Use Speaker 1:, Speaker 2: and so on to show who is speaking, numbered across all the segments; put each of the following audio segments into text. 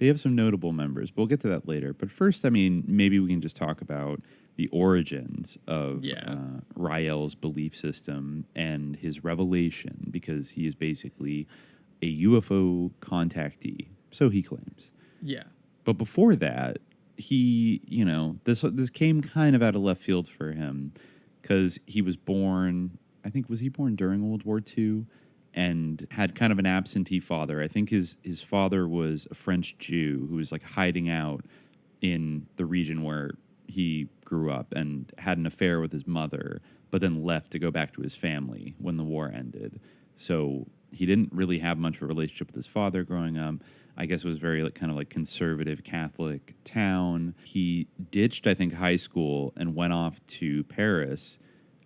Speaker 1: they have some notable members, but we'll get to that later. But first, I mean, maybe we can just talk about the origins of Raël's belief system and his revelation, because he is basically a UFO contactee, so he claims.
Speaker 2: Yeah.
Speaker 1: But before that, he, you know, this came kind of out of left field for him, because he was born, I think, was he born during World War II? And had kind of an absentee father. I think his father was a French Jew who was like hiding out in the region where he grew up and had an affair with his mother, but then left to go back to his family when the war ended. So he didn't really have much of a relationship with his father growing up. I guess it was very kind of conservative Catholic town. He ditched, I think, high school and went off to Paris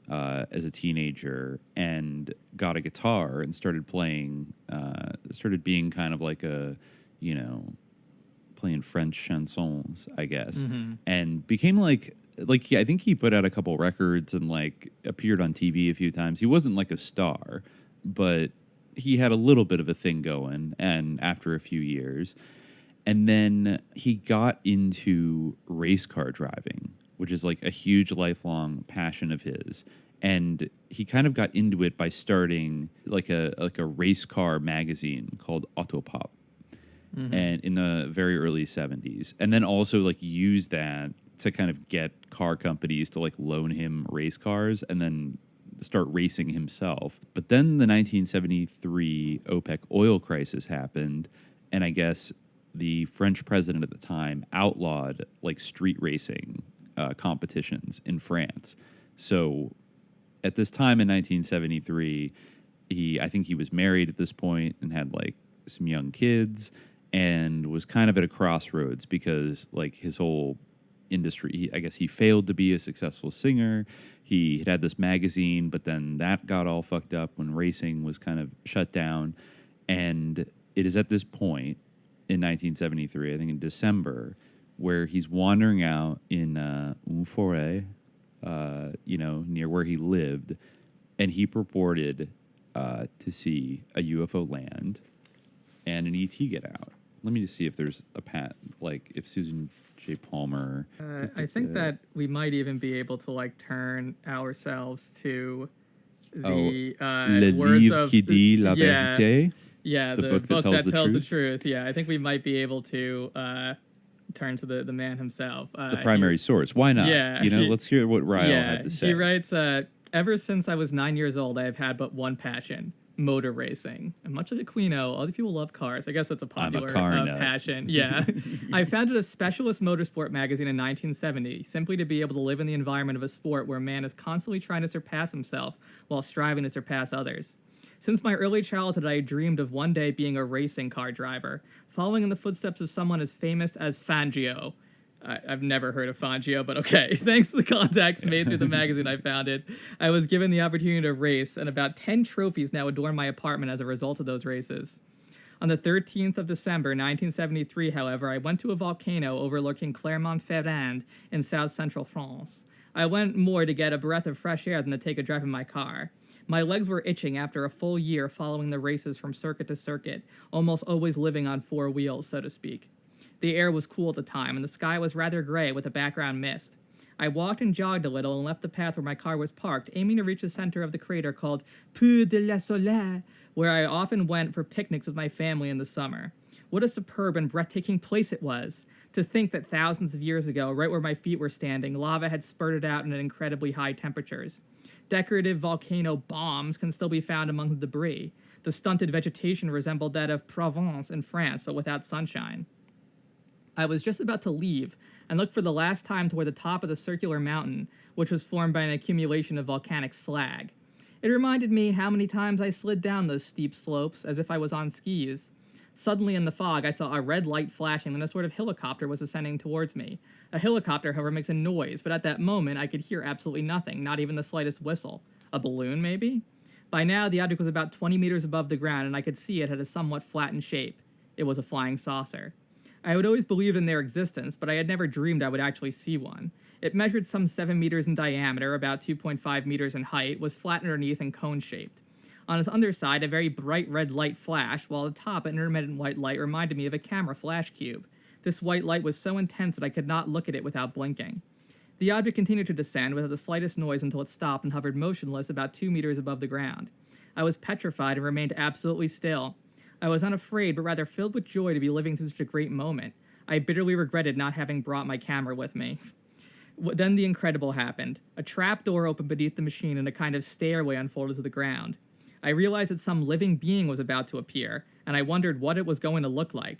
Speaker 1: as a teenager and got a guitar and started playing, started being kind of like a, you know, playing French chansons, I guess, and became I think he put out a couple records and appeared on TV a few times. He wasn't like a star, but he had a little bit of a thing going, and after a few years, and then he got into race car driving, which is like a huge lifelong passion of his. And he kind of got into it by starting like a race car magazine called Autopop, and in the very early 70s. And then also used that to kind of get car companies to loan him race cars and then start racing himself. But then the 1973 OPEC oil crisis happened, and I guess the French president at the time outlawed street racing competitions in France. So at this time in 1973, I think he was married at this point and had some young kids, and was kind of at a crossroads because his whole industry, I guess he failed to be a successful singer. He had this magazine, but then that got all fucked up when racing was kind of shut down. And it is at this point in 1973, I think in December, where he's wandering out in une forêt, near where he lived, and he purported to see a UFO land and an ET get out. Let me just see if there's a if Susan J. Palmer.
Speaker 2: I think that we might even be able to turn ourselves to the
Speaker 1: Le
Speaker 2: words
Speaker 1: livre
Speaker 2: of
Speaker 1: qui dit la vérité.
Speaker 2: Yeah, the book that tells the truth. Yeah, I think we might be able to turn to the man himself.
Speaker 1: The primary source. Why not?
Speaker 2: Yeah.
Speaker 1: Let's hear what Raël had to say.
Speaker 2: He writes, ever since I was 9 years old, I have had but one passion: motor racing. And much like a Quino, other people love cars. I guess that's a popular passion. Yeah. I founded a specialist motorsport magazine in 1970, simply to be able to live in the environment of a sport where man is constantly trying to surpass himself while striving to surpass others. Since my early childhood, I dreamed of one day being a racing car driver, following in the footsteps of someone as famous as Fangio. I've never heard of Fangio, but okay. Thanks to the contacts made through the magazine I founded, I was given the opportunity to race, and about 10 trophies now adorn my apartment as a result of those races. On the 13th of December, 1973, however, I went to a volcano overlooking Clermont-Ferrand in south-central France. I went more to get a breath of fresh air than to take a drive in my car. My legs were itching after a full year following the races from circuit to circuit, almost always living on four wheels, so to speak. The air was cool at the time, and the sky was rather gray with a background mist. I walked and jogged a little and left the path where my car was parked, aiming to reach the center of the crater called Puy de la Soleil, where I often went for picnics with my family in the summer. What a superb and breathtaking place it was! To think that thousands of years ago, right where my feet were standing, lava had spurted out at incredibly high temperatures. Decorative volcano bombs can still be found among the debris. The stunted vegetation resembled that of Provence in France, but without sunshine. I was just about to leave and look for the last time toward the top of the circular mountain, which was formed by an accumulation of volcanic slag. It reminded me how many times I slid down those steep slopes, as if I was on skis. Suddenly in the fog, I saw a red light flashing, and a sort of helicopter was ascending towards me. A helicopter, however, makes a noise, but at that moment, I could hear absolutely nothing, not even the slightest whistle. A balloon, maybe? By now, the object was about 20 meters above the ground, and I could see it had a somewhat flattened shape. It was a flying saucer. I had always believed in their existence, but I had never dreamed I would actually see one. It measured some 7 meters in diameter, about 2.5 meters in height, was flat underneath and cone-shaped. On its underside, a very bright red light flashed, while at the top, an intermittent white light reminded me of a camera flash cube. This white light was so intense that I could not look at it without blinking. The object continued to descend without the slightest noise until it stopped and hovered motionless about 2 meters above the ground. I was petrified and remained absolutely still. I was unafraid, but rather filled with joy to be living through such a great moment. I bitterly regretted not having brought my camera with me. Then the incredible happened. A trap door opened beneath the machine and a kind of stairway unfolded to the ground. I realized that some living being was about to appear, and I wondered what it was going to look like.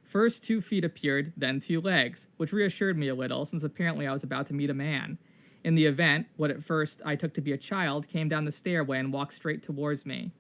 Speaker 2: First 2 feet appeared, then 2 legs, which reassured me a little, since apparently I was about to meet a man. In the event, what at first I took to be a child came down the stairway and walked straight towards me.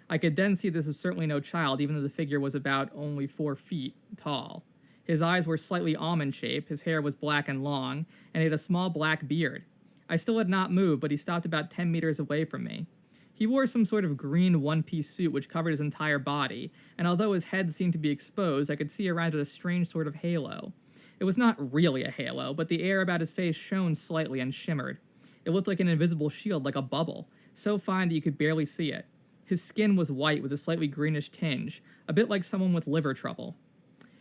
Speaker 2: I could then see this was certainly no child, even though the figure was about only 4 feet tall. His eyes were slightly almond-shaped, his hair was black and long, and he had a small black beard. I still had not moved, but he stopped about 10 meters away from me. He wore some sort of green one-piece suit which covered his entire body, and although his head seemed to be exposed, I could see around it a strange sort of halo. It was not really a halo, but the air about his face shone slightly and shimmered. It looked like an invisible shield, like a bubble, so fine that you could barely see it. His skin was white with a slightly greenish tinge, a bit like someone with liver trouble.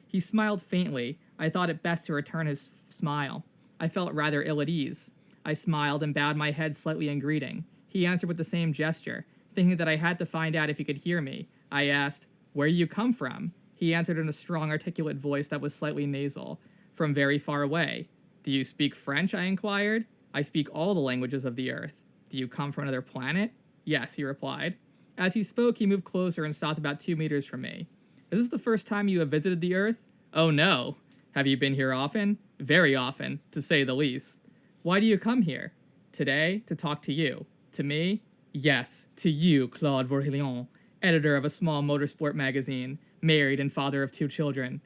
Speaker 2: He smiled faintly. I thought it best to return his smile. I felt rather ill at ease. I smiled and bowed my head slightly in greeting. He answered with the same gesture. Thinking that I had to find out if he could hear me, I asked, "Where do you come from?" He answered in a strong, articulate voice that was slightly nasal. "From very far away." "Do you speak French?" I inquired. "I speak all the languages of the earth." "Do you come from another planet?" "Yes," he replied. As he spoke, he moved closer and stopped about 2 meters from me. "Is this the first time you have visited the Earth?" "Oh, no." "Have you been here often?" "Very often, to say the least." "Why do you come here?" "Today, to talk to you." "To me?" "Yes, to you, Claude Vorhelion, editor of a small motorsport magazine, married and father of 2 children."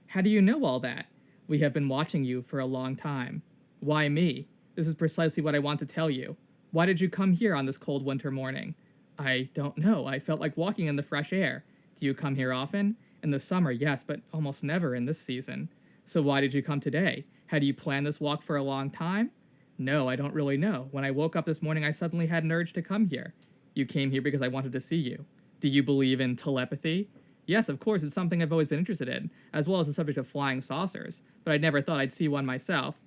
Speaker 2: "How do you know all that?" "We have been watching you for a long time." "Why me?" "This is precisely what I want to tell you." "Why did you come here on this cold winter morning?" "I don't know. I felt like walking in the fresh air." "Do you come here often?" "In the summer, yes, but almost never in this season." "So why did you come today? Had you planned this walk for a long time?" "No, I don't really know. When I woke up this morning, I suddenly had an urge to come here." "You came here because I wanted to see you." "Do you believe in telepathy?" "Yes, of course, it's something I've always been interested in, as well as the subject of flying saucers, but I never thought I'd see one myself."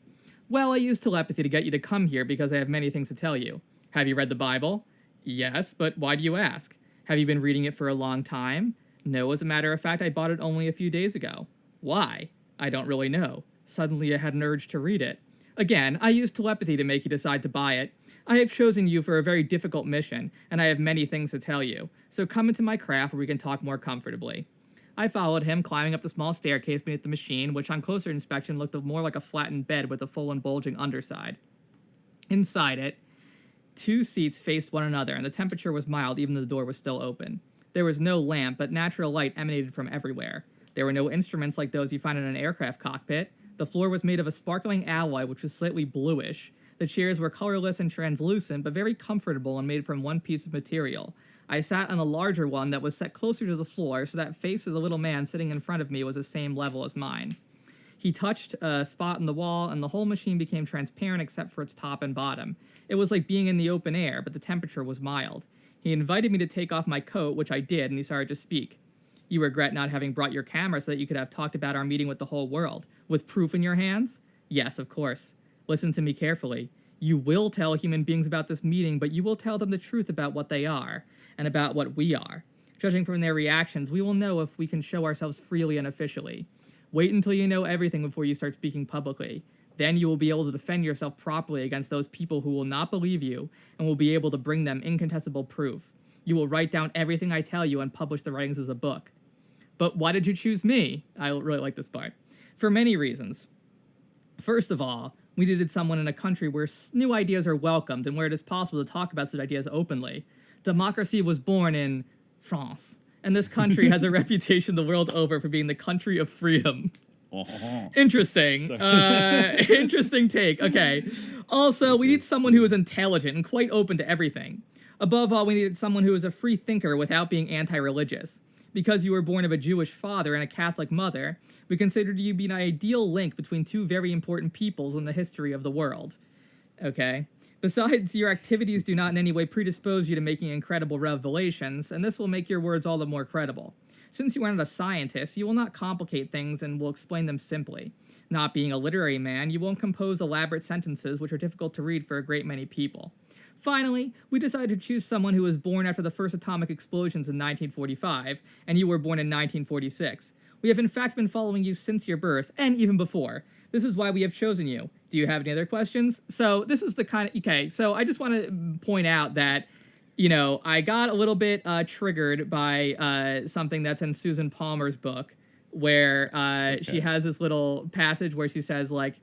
Speaker 2: "Well, I use telepathy to get you to come here because I have many things to tell you." "Have you read the Bible?" "Yes, but why do you ask?" "Have you been reading it for a long time?" "No, as a matter of fact, I bought it only a few days ago." "Why?" "I don't really know. Suddenly I had an urge to read it." "Again, I use telepathy to make you decide to buy it. I have chosen you for a very difficult mission, and I have many things to tell you. So come into my craft where we can talk more comfortably." I followed him, climbing up the small staircase beneath the machine, which on closer inspection looked more like a flattened bed with a full and bulging underside. Inside it, 2 seats faced one another, and the temperature was mild even though the door was still open. There was no lamp, but natural light emanated from everywhere. There were no instruments like those you find in an aircraft cockpit. The floor was made of a sparkling alloy which was slightly bluish. The chairs were colorless and translucent, but very comfortable and made from one piece of material. I sat on a larger one that was set closer to the floor, so that face of the little man sitting in front of me was the same level as mine. He touched a spot in the wall, and the whole machine became transparent except for its top and bottom. It was like being in the open air, but the temperature was mild. He invited me to take off my coat, which I did, and he started to speak. "You regret not having brought your camera so that you could have talked about our meeting with the whole world. With proof in your hands?" "Yes, of course." "Listen to me carefully. You will tell human beings about this meeting, but you will tell them the truth about what they are, and about what we are. Judging from their reactions, we will know if we can show ourselves freely and officially. Wait until you know everything before you start speaking publicly. Then you will be able to defend yourself properly against those people who will not believe you, and will be able to bring them incontestable proof. You will write down everything I tell you and publish the writings as a book." "But why did you choose me?" I really like this part. "For many reasons. First of all, we needed someone in a country where new ideas are welcomed and where it is possible to talk about such ideas openly. Democracy was born in France, and this country has a reputation the world over for being the country of freedom." Interesting. Interesting take. Okay. Also, we need someone who is intelligent and quite open to everything. Above all, we needed someone who is a free thinker without being anti-religious. Because you were born of a Jewish father and a Catholic mother, we considered you to be an ideal link between 2 very important peoples in the history of the world. Okay. Besides, your activities do not in any way predispose you to making incredible revelations, and this will make your words all the more credible. Since you are not a scientist, you will not complicate things and will explain them simply. Not being a literary man, you won't compose elaborate sentences which are difficult to read for a great many people. Finally, we decided to choose someone who was born after the first atomic explosions in 1945, and you were born in 1946. We have in fact been following you since your birth, and even before. This is why we have chosen you. Do you have any other questions? So this is the kind of... Okay, so I just want to point out that, you know, I got a little bit triggered by something that's in Susan Palmer's book, where she has this little passage where she says, like,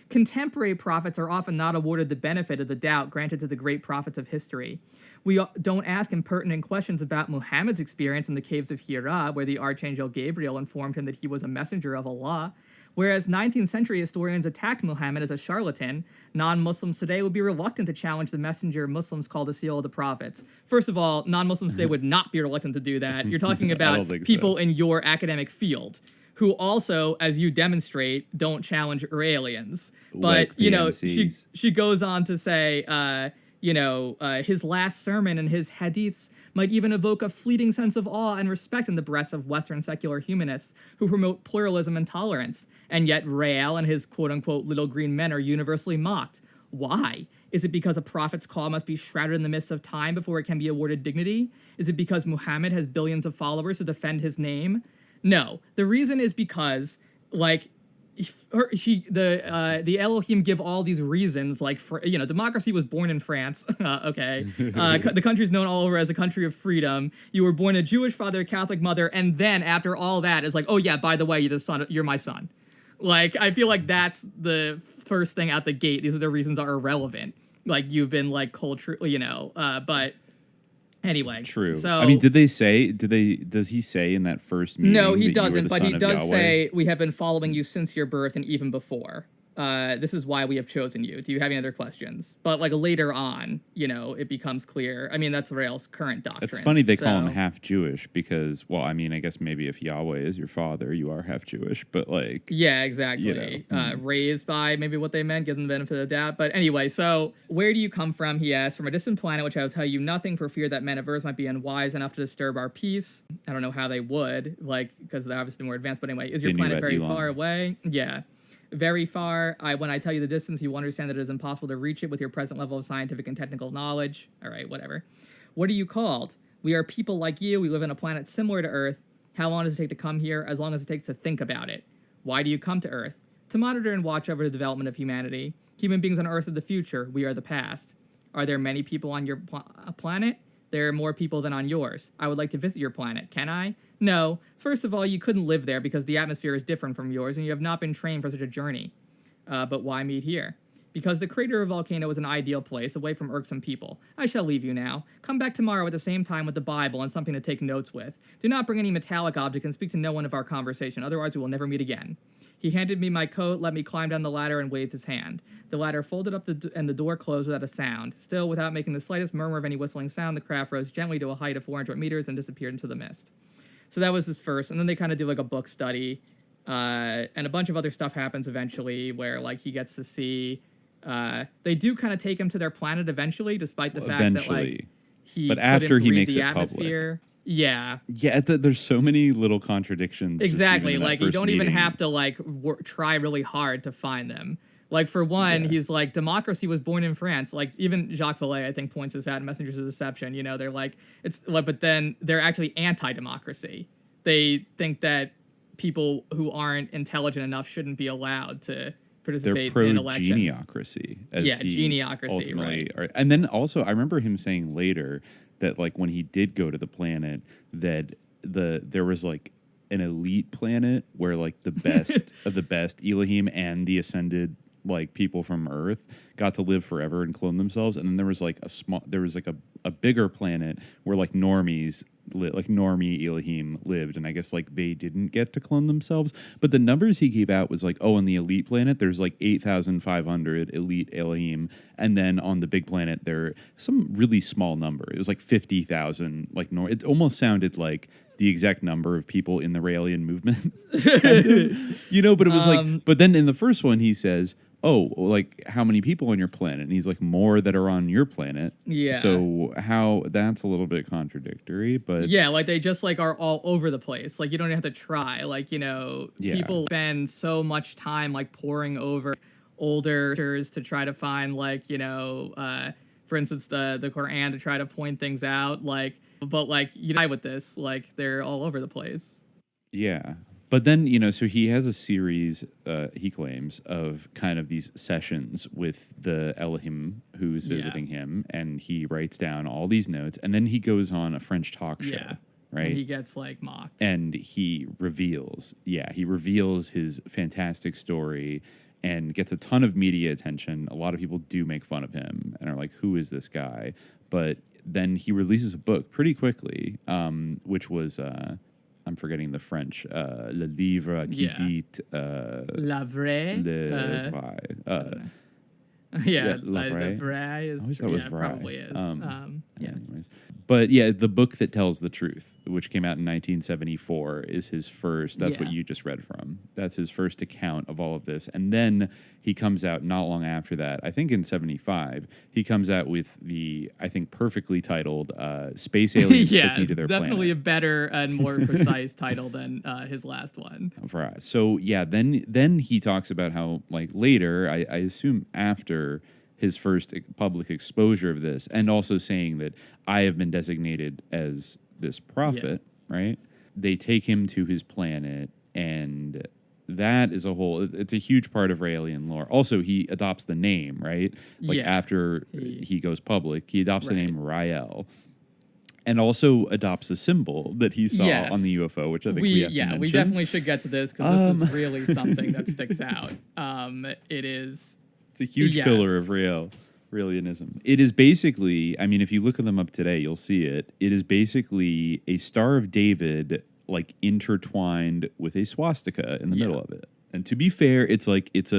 Speaker 2: contemporary prophets are often not awarded the benefit of the doubt granted to the great prophets of history. We don't ask impertinent questions about Muhammad's experience in the caves of Hira, where the archangel Gabriel informed him that he was a messenger of Allah. Whereas 19th century historians attacked Muhammad as a charlatan, non-Muslims today would be reluctant to challenge the messenger Muslims call the seal of the prophets. First of all, non-Muslims today would not be reluctant to do that. You're talking about people in your academic field who also, as you demonstrate, don't challenge aliens. But, you know, she goes on to say, his last sermon and his hadiths might even evoke a fleeting sense of awe and respect in the breasts of Western secular humanists who promote pluralism and tolerance. And yet Raël and his quote-unquote little green men are universally mocked. Why? Is it because a prophet's call must be shrouded in the mists of time before it can be awarded dignity? Is it because Muhammad has billions of followers to defend his name? No. The reason is because, like, the Elohim give all these reasons, like, for, you know, democracy was born in France, okay, the country's known all over as a country of freedom, you were born a Jewish father, a Catholic mother, and then after all that is like, oh yeah, by the way, you're my son. Like, I feel like that's the first thing out the gate. These are the reasons are irrelevant. Like, you've been, like, culturally, you know, but... Anyway,
Speaker 1: true.
Speaker 2: So,
Speaker 1: I mean, does he say in that first meeting?
Speaker 2: No, he doesn't, but he does say, we have been following you since your birth and even before. This is why we have chosen you. Do you have any other questions? But, like, later on, you know, it becomes clear. I mean, that's Raël's current doctrine.
Speaker 1: It's funny they call him half Jewish because, well, I mean, I guess maybe if Yahweh is your father, you are half Jewish, but, like...
Speaker 2: Yeah, exactly. You know. Raised by maybe what they meant, give them the benefit of the doubt. But anyway, so, where do you come from, he asks. From a distant planet, which I will tell you nothing for fear that men of Earth might be unwise enough to disturb our peace. I don't know how they would, like, because they're obviously more advanced. But anyway, is your planet very far away? Yeah. Very far. When I tell you the distance, you will understand that it is impossible to reach it with your present level of scientific and technical knowledge. All right, whatever. What are you called? We are people like you. We live on a planet similar to Earth. How long does it take to come here? As long as it takes to think about it. Why do you come to Earth? To monitor and watch over the development of humanity. Human beings on Earth are the future. We are the past. Are there many people on your planet? There are more people than on yours. I would like to visit your planet. Can I? No. First of all, you couldn't live there because the atmosphere is different from yours and you have not been trained for such a journey. But why meet here? Because the crater of a volcano is an ideal place, away from irksome people. I shall leave you now. Come back tomorrow at the same time with the Bible and something to take notes with. Do not bring any metallic object and speak to no one of our conversation, otherwise we will never meet again. He handed me my coat, let me climb down the ladder, and waved his hand. The ladder folded up and the door closed without a sound. Still, without making the slightest murmur of any whistling sound, the craft rose gently to a height of 400 meters and disappeared into the mist. So that was his first, and then they kind of do, like, a book study, and a bunch of other stuff happens eventually where, like, he gets to see... they do kind of take him to their planet eventually, despite the fact that, like, he
Speaker 1: after he makes
Speaker 2: the
Speaker 1: it
Speaker 2: atmosphere. Public. Yeah.
Speaker 1: Yeah, there's so many little contradictions.
Speaker 2: Exactly. Like, you don't even have to, like, try really hard to find them. Like, for one, he's like, democracy was born in France. Like, even Jacques Vallée, I think, points this out in Messengers of Deception. You know, they're like, it's like, but then they're actually anti-democracy. They think that people who aren't intelligent enough shouldn't be allowed to participate in elections.
Speaker 1: Geniocracy.
Speaker 2: Geniocracy, right.
Speaker 1: And then also, I remember him saying later that, like, when he did go to the planet, that there was, like, an elite planet where, like, the best of the best, Elohim and the ascended, like, people from Earth got to live forever and clone themselves. And then there was, like, a bigger planet where, like, normies, like, normie Elohim lived. And I guess, like, they didn't get to clone themselves. But the numbers he gave out was, like, oh, on the elite planet, there's, like, 8,500 elite Elohim. And then on the big planet, there are some really small number. It was, like, 50,000, like, it almost sounded like the exact number of people in the Raëlian movement. Kind of, you know, but it was like, but then in the first one, he says, oh, like, how many people on your planet? And he's like, more that are on your planet.
Speaker 2: Yeah.
Speaker 1: So how, that's a little bit contradictory, but...
Speaker 2: Yeah, like, they just, like, are all over the place. Like, you don't have to try. Like, you know, people spend so much time, like, poring over older scriptures to try to find, like, you know, for instance, the Quran, to try to point things out, like, but, like, you die with this, like, they're all over the place.
Speaker 1: Yeah. But then, you know, so he has a series, he claims, of kind of these sessions with the Elohim who's visiting him, and he writes down all these notes, and then he goes on a French talk show, right?
Speaker 2: And he gets, like, mocked.
Speaker 1: And he reveals his fantastic story and gets a ton of media attention. A lot of people do make fun of him and are like, who is this guy? But then he releases a book pretty quickly, which was... I'm forgetting the French. Le livre qui dit...
Speaker 2: La vraie.
Speaker 1: Le vrai.
Speaker 2: La vraie is...
Speaker 1: I always thought it was vrai.
Speaker 2: Probably is.
Speaker 1: Anyways. But yeah, the book that tells the truth, which came out in 1974, is his first. That's what you just read from. That's his first account of all of this. And then he comes out not long after that, I think in 75, he comes out with the, I think, perfectly titled Space Aliens Took Me to Their Planet.
Speaker 2: Definitely a better and more precise title than his last one.
Speaker 1: Right. So yeah, then he talks about how, like, later, I assume after his first public exposure of this, and also saying that I have been designated as this prophet, right? They take him to his planet, and that is it's a huge part of Raelian lore. Also, he adopts the name, right? Like, after he goes public, he adopts the name Raël. And also adopts a symbol that he saw on the UFO, which I think we have to mention.
Speaker 2: We definitely should get to this, because this is really something that sticks out. It is...
Speaker 1: It's a huge pillar of Raelianism. It is basically, I mean, if you look at them up today, you'll see it. It is basically a Star of David, like, intertwined with a swastika in the middle of it. And to be fair, it's like it's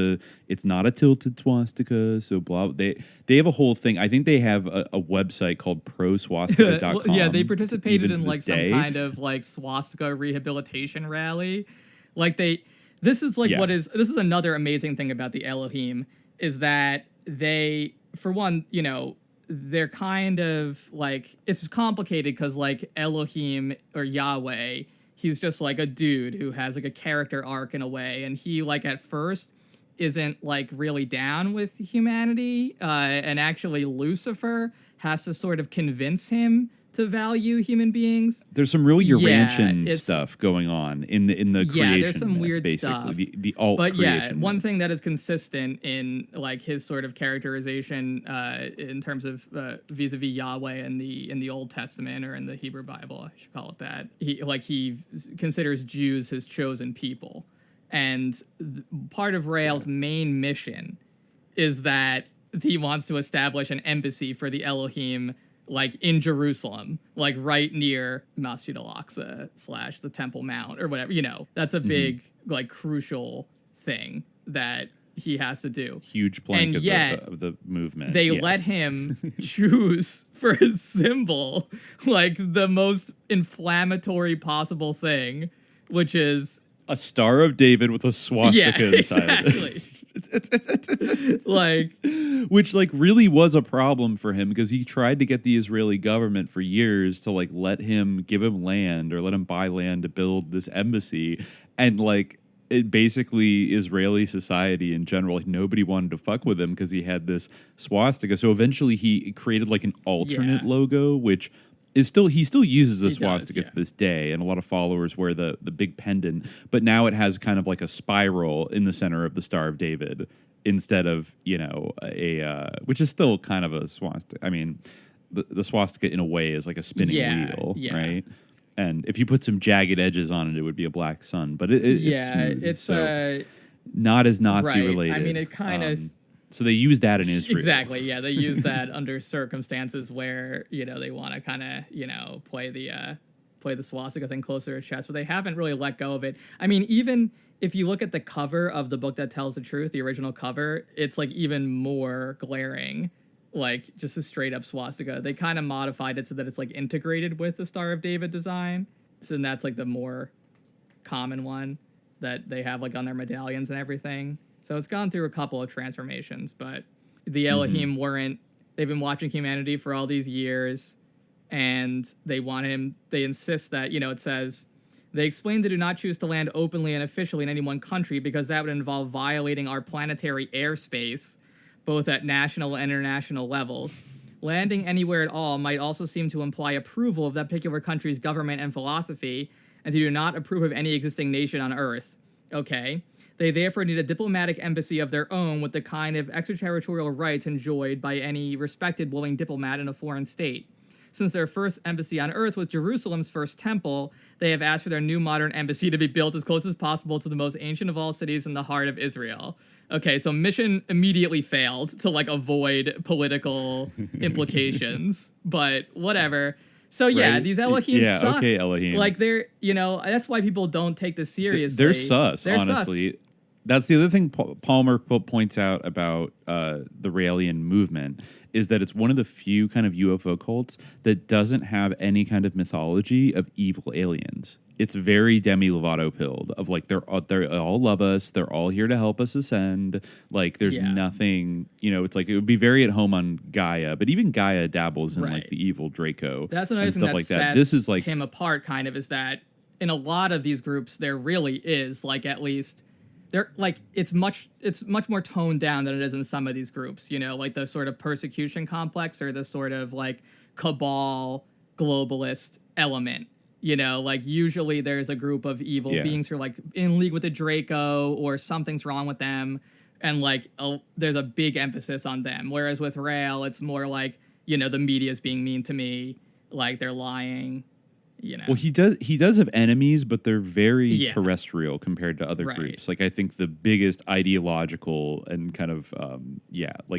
Speaker 1: not a tilted swastika, so blah. They have a whole thing. I think they have a website called proswastika.com.
Speaker 2: Well, they participated in, like, some kind of, like, swastika rehabilitation rally. Like, this is another amazing thing about the Elohim, is that they, for one, you know, they're kind of, like, it's complicated because, like, Elohim or Yahweh, he's just, like, a dude who has, like, a character arc in a way, and he, like, at first isn't, like, really down with humanity, and actually Lucifer has to sort of convince him to value human beings.
Speaker 1: There's some real Urantian stuff going on in the creation.
Speaker 2: There's some weird
Speaker 1: basically.
Speaker 2: stuff.
Speaker 1: The alt
Speaker 2: but
Speaker 1: creation.
Speaker 2: One thing that is consistent in, like, his sort of characterization in terms of vis-a-vis Yahweh in the Old Testament, or in the Hebrew Bible, I should call it that. He considers Jews his chosen people, and part of Rael's main mission is that he wants to establish an embassy for the Elohim, like, in Jerusalem, like, right near Masjid al-Aqsa / the Temple Mount, or whatever, you know. That's a big, like, crucial thing that he has to do.
Speaker 1: Huge plank of the movement.
Speaker 2: They let him choose for his symbol, like, the most inflammatory possible thing, which is...
Speaker 1: a Star of David with a swastika inside of it.
Speaker 2: Like,
Speaker 1: which, like, really was a problem for him, because he tried to get the Israeli government for years to, like, give him land, or let him buy land to build this embassy, and, like, it basically Israeli society in general, like, nobody wanted to fuck with him because he had this swastika. So eventually he created, like, an alternate logo, which is he still uses the swastika to this day, and a lot of followers wear the big pendant, but now it has kind of like a spiral in the center of the Star of David instead of, you know, which is still kind of a swastika. I mean, the swastika in a way is like a spinning wheel, right? And if you put some jagged edges on it, it would be a black sun, but it's smooth.
Speaker 2: It's
Speaker 1: so not as Nazi related.
Speaker 2: I mean, it kind of...
Speaker 1: So they use that in Israel.
Speaker 2: Exactly, yeah. They use that under circumstances where, you know, they want to kind of, you know, play the swastika thing closer to chest, but they haven't really let go of it. I mean, even if you look at the cover of the book that tells the truth, the original cover, it's, like, even more glaring, like, just a straight up swastika. They kind of modified it so that it's, like, integrated with the Star of David design. So that's, like, the more common one that they have, like, on their medallions and everything. So it's gone through a couple of transformations, but the Elohim they've been watching humanity for all these years, and they insist that, it says, they explain they do not choose to land openly and officially in any one country because that would involve violating our planetary airspace, both at national and international levels. Landing anywhere at all might also seem to imply approval of that particular country's government and philosophy, and they do not approve of any existing nation on Earth. Okay. They therefore need a diplomatic embassy of their own with the kind of extraterritorial rights enjoyed by any respected willing diplomat in a foreign state. Since their first embassy on Earth was Jerusalem's first temple, they have asked for their new modern embassy to be built as close as possible to the most ancient of all cities in the heart of Israel. Okay, so mission immediately failed to, avoid political implications, but whatever. So yeah, right. These Elohim suck.
Speaker 1: Okay, Elohim.
Speaker 2: They're, that's why people don't take this seriously.
Speaker 1: They're sus, honestly. Sus. That's the other thing Palmer points out about the Raëlian movement, is that it's one of the few kind of UFO cults that doesn't have any kind of mythology of evil aliens. It's very Demi Lovato pilled of they all love us. They're all here to help us ascend. There's nothing, it's it would be very at home on Gaia, but even Gaia dabbles in the evil Draco.
Speaker 2: That's another thing that sets this is him apart kind of, is that in a lot of these groups, there really is at least they're it's much more toned down than it is in some of these groups, the sort of persecution complex or the sort of cabal globalist element. Usually there's a group of evil beings who are in league with the Draco or something's wrong with them, and there's a big emphasis on them. Whereas with Raël, it's more the media's being mean to me, they're lying.
Speaker 1: Well, he does have enemies, but they're very terrestrial compared to other groups. I think the biggest ideological and kind of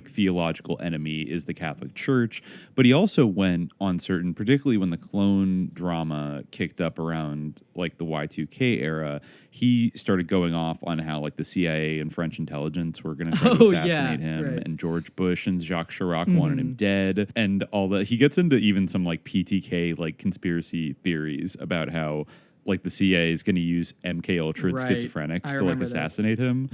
Speaker 1: theological enemy is the Catholic Church. But he also went on certain, particularly when the clone drama kicked up around the Y2K era, he started going off on how the CIA and French intelligence were going to try to assassinate him, and George Bush and Jacques Chirac wanted him dead, and all that. He gets into even some PTK conspiracy theories about how the CIA is going to use MK Ultra and schizophrenics to assassinate him.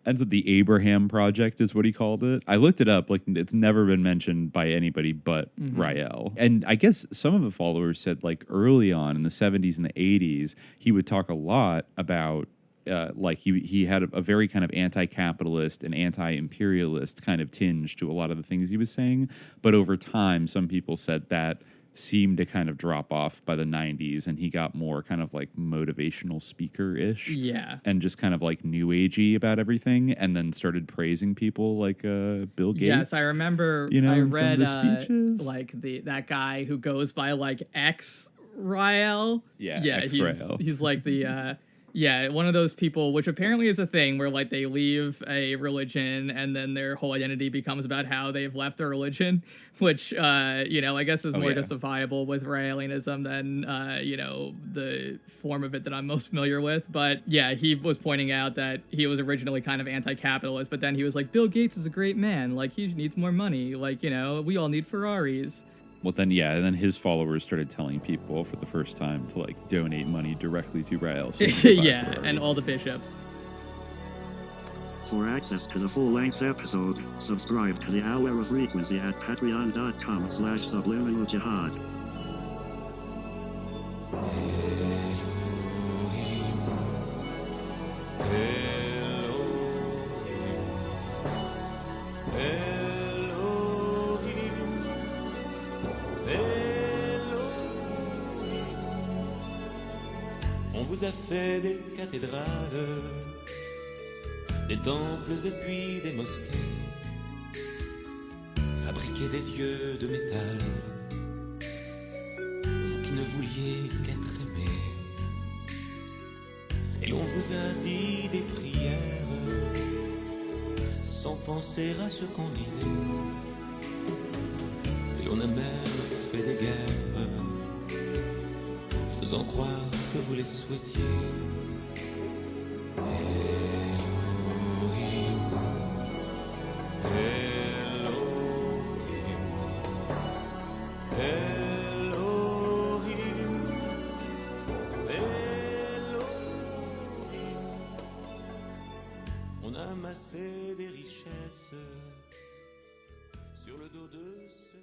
Speaker 1: And so the Abraham Project is what he called it. I looked it up. It's never been mentioned by anybody but Raël. And I guess some of the followers said early on in the 70s and the 80s, he would talk a lot about he had a very kind of anti-capitalist and anti-imperialist kind of tinge to a lot of the things he was saying. But over time, some people said that seemed to kind of drop off by the 90s, and he got more kind of motivational speaker-ish.
Speaker 2: Yeah.
Speaker 1: And just kind of new agey about everything, and then started praising people like Bill Gates.
Speaker 2: Yes, I remember I read that guy who goes by X Raël.
Speaker 1: Yeah, X Raël.
Speaker 2: He's the one of those people, which apparently is a thing where they leave a religion and then their whole identity becomes about how they've left the religion, which I guess is more justifiable with Raëlianism than the form of it that I'm most familiar with. But yeah, he was pointing out that he was originally kind of anti-capitalist, but then he was Bill Gates is a great man, he needs more money, we all need Ferraris.
Speaker 1: Well, then, and then his followers started telling people for the first time to donate money directly to Raël. So
Speaker 2: and all the bishops.
Speaker 3: For access to the full-length episode, subscribe to the Hour of Frequency at patreon.com/subliminaljihad.
Speaker 4: On vous a fait des cathédrales, des temples et puis des mosquées, fabriquer des dieux de métal, vous qui ne vouliez qu'être aimés. Et l'on vous a dit des prières, sans penser à ce qu'on disait. Et l'on a même fait des guerres, faisant croire que vous les souhaitiez. Elohim, Elohim, Elohim, Elohim. On On amassait des richesses sur le dos de ceux